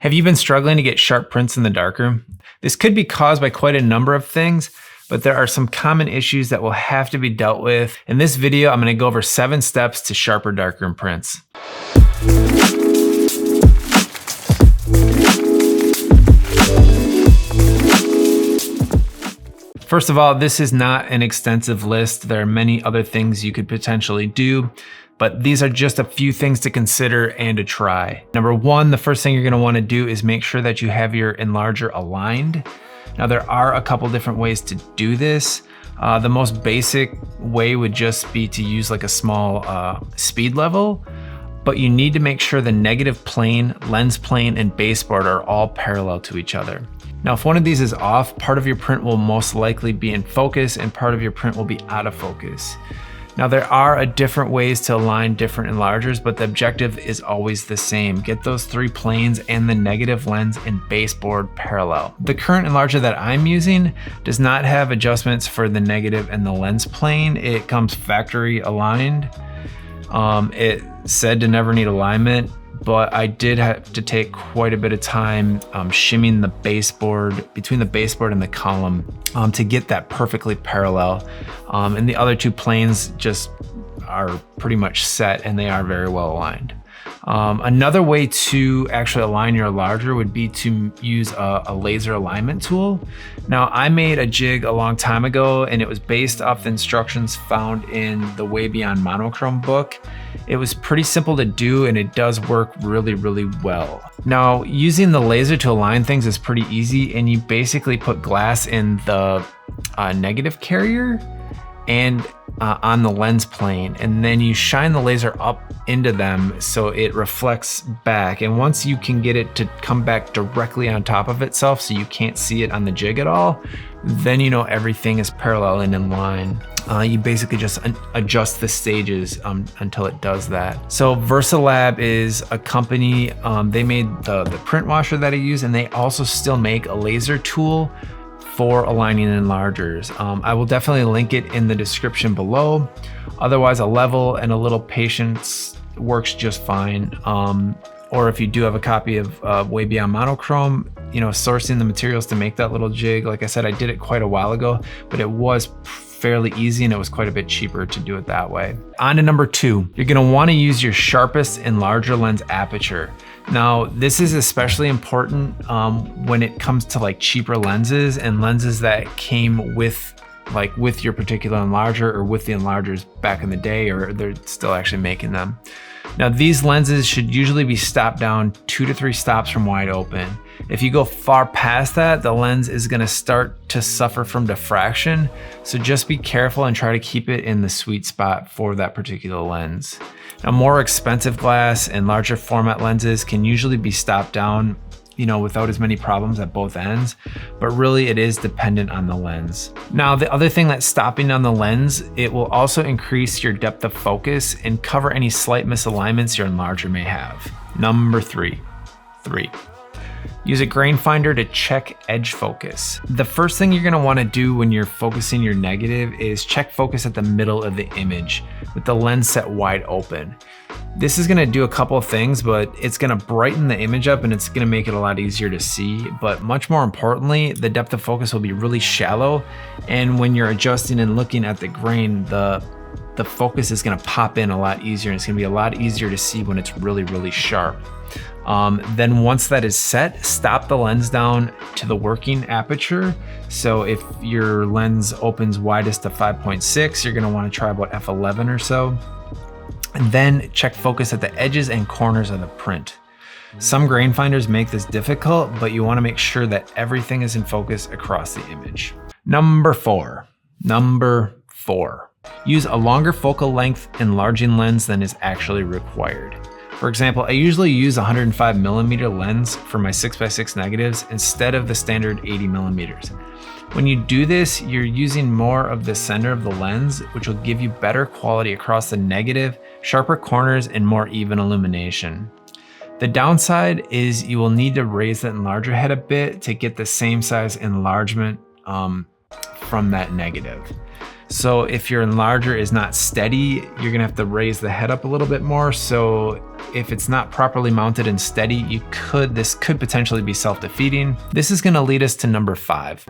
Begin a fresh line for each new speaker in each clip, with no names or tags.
Have you been struggling to get sharp prints in the darkroom? This could be caused by quite a number of things, but there are some common issues that will have to be dealt with. In this video, I'm going to go over 7 steps to sharper darkroom prints. First of all, this is not an extensive list. There are many other things you could potentially do, but these are just a few things to consider and to try. Number 1, the first thing you're going to want to do is make sure that you have your enlarger aligned. Now there are a couple different ways to do this. The most basic way would just be to use like a small speed level, but you need to make sure the negative plane, lens plane, and baseboard are all parallel to each other. Now, if one of these is off, part of your print will most likely be in focus and part of your print will be out of focus. Now, there are different ways to align different enlargers, but the objective is always the same. Get those 3 planes and the negative lens and baseboard parallel. The current enlarger that I'm using does not have adjustments for the negative and the lens plane. It comes factory aligned. It said to never need alignment, but I did have to take quite a bit of time shimming the baseboard, between the baseboard and the column, to get that perfectly parallel. And the other 2 planes just are pretty much set and they are very well aligned. Another way to actually align your enlarger would be to use a laser alignment tool. Now, I made a jig a long time ago and it was based off the instructions found in the Way Beyond Monochrome book. It was pretty simple to do and it does work really, really well. Now, using the laser to align things is pretty easy, and you basically put glass in the negative carrier and on the lens plane, and then you shine the laser up into them so it reflects back. And once you can get it to come back directly on top of itself so you can't see it on the jig at all, then you know everything is parallel and in line. You basically just adjust the stages until it does that. So VersaLab is a company, they made the print washer that I use, and they also still make a laser tool for aligning enlargers. I will definitely link it in the description below. Otherwise, a level and a little patience works just fine. Or if you do have a copy of Way Beyond Monochrome, you know, sourcing the materials to make that little jig. Like I said, I did it quite a while ago, but it was fairly easy and it was quite a bit cheaper to do it that way. On to number 2, you're gonna wanna use your sharpest enlarger lens aperture. Now, this is especially important when it comes to like cheaper lenses and lenses that came with your particular enlarger or with the enlargers back in the day, or they're still actually making them. Now, these lenses should usually be stopped down 2 to 3 stops from wide open. If you go far past that, the lens is gonna start to suffer from diffraction. So just be careful and try to keep it in the sweet spot for that particular lens. Now, more expensive glass and larger format lenses can usually be stopped down, you know, without as many problems at both ends, but really it is dependent on the lens. Now, the other thing that's stopping on the lens, it will also increase your depth of focus and cover any slight misalignments your enlarger may have. Number 3. Use a grain finder to check edge focus. The first thing you're gonna wanna do when you're focusing your negative is check focus at the middle of the image with the lens set wide open. This is gonna do a couple of things, but it's gonna brighten the image up and it's gonna make it a lot easier to see. But much more importantly, the depth of focus will be really shallow. And when you're adjusting and looking at the grain, the focus is gonna pop in a lot easier and it's gonna be a lot easier to see when it's really, really sharp. Then once that is set, stop the lens down to the working aperture. So if your lens opens widest to 5.6, you're gonna wanna try about f11 or so. And then check focus at the edges and corners of the print. Some grain finders make this difficult, but you wanna make sure that everything is in focus across the image. Number 4. Use a longer focal length enlarging lens than is actually required. For example, I usually use a 105mm lens for my 6x6 negatives instead of the standard 80mm. When you do this, you're using more of the center of the lens, which will give you better quality across the negative, sharper corners, and more even illumination. The downside is you will need to raise the enlarger head a bit to get the same size enlargement from that negative. So if your enlarger is not steady, you're gonna have to raise the head up a little bit more. So if it's not properly mounted and steady, this could potentially be self-defeating. This is gonna lead us to number 5.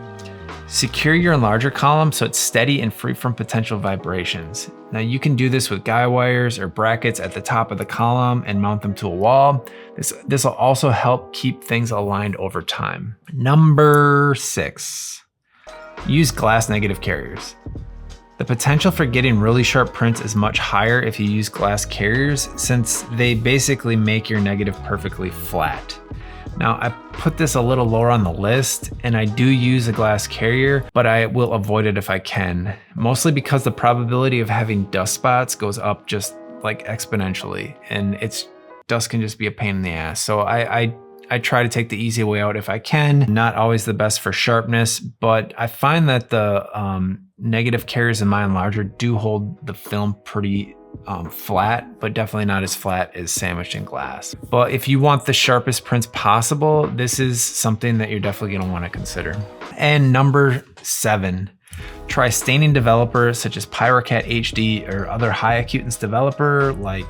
Secure your enlarger column so it's steady and free from potential vibrations. Now you can do this with guy wires or brackets at the top of the column and mount them to a wall. This will also help keep things aligned over time. Number 6, use glass negative carriers. The potential for getting really sharp prints is much higher if you use glass carriers, since they basically make your negative perfectly flat. Now I put this a little lower on the list, and I do use a glass carrier, but I will avoid it if I can, mostly because the probability of having dust spots goes up just like exponentially, and dust can just be a pain in the ass. So I try to take the easy way out if I can. Not always the best for sharpness, but I find that the negative carriers in my enlarger do hold the film pretty flat, but definitely not as flat as sandwiched in glass. But if you want the sharpest prints possible, this is something that you're definitely gonna wanna consider. And number 7, try staining developer such as Pyrocat HD or other high acutance developer like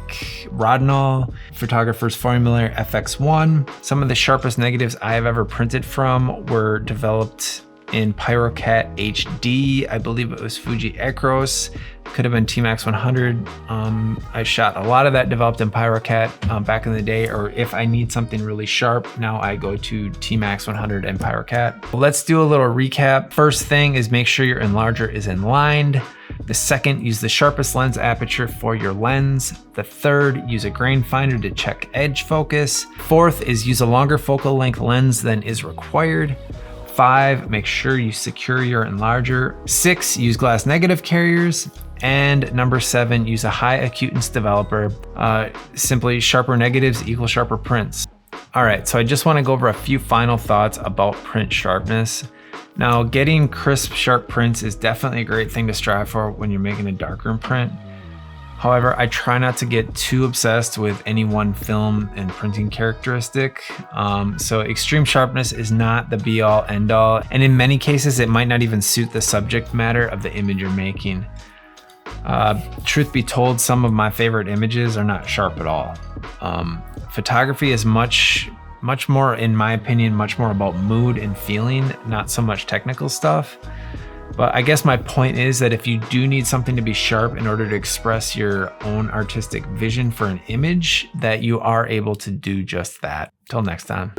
Rodinal, Photographer's Formula FX1. Some of the sharpest negatives I have ever printed from were developed in Pyrocat HD. I believe it was Fuji Acros. Could have been T-Max 100. I shot a lot of that developed in Pyrocat back in the day, or if I need something really sharp, now I go to T-Max 100 and Pyrocat. Let's do a little recap. First thing is make sure your enlarger is inlined. The second, use the sharpest lens aperture for your lens. The third, use a grain finder to check edge focus. Fourth is use a longer focal length lens than is required. 5, make sure you secure your enlarger. 6, use glass negative carriers. And number 7, use a high acutance developer. Simply sharper negatives equal sharper prints. All right, so I just wanna go over a few final thoughts about print sharpness. Now, getting crisp, sharp prints is definitely a great thing to strive for when you're making a darkroom print. However, I try not to get too obsessed with any one film and printing characteristic. So extreme sharpness is not the be all end all. And in many cases, it might not even suit the subject matter of the image you're making. Truth be told, some of my favorite images are not sharp at all. Photography is much more, in my opinion, much more about mood and feeling, not so much technical stuff. But I guess my point is that if you do need something to be sharp in order to express your own artistic vision for an image, that you are able to do just that. Till next time.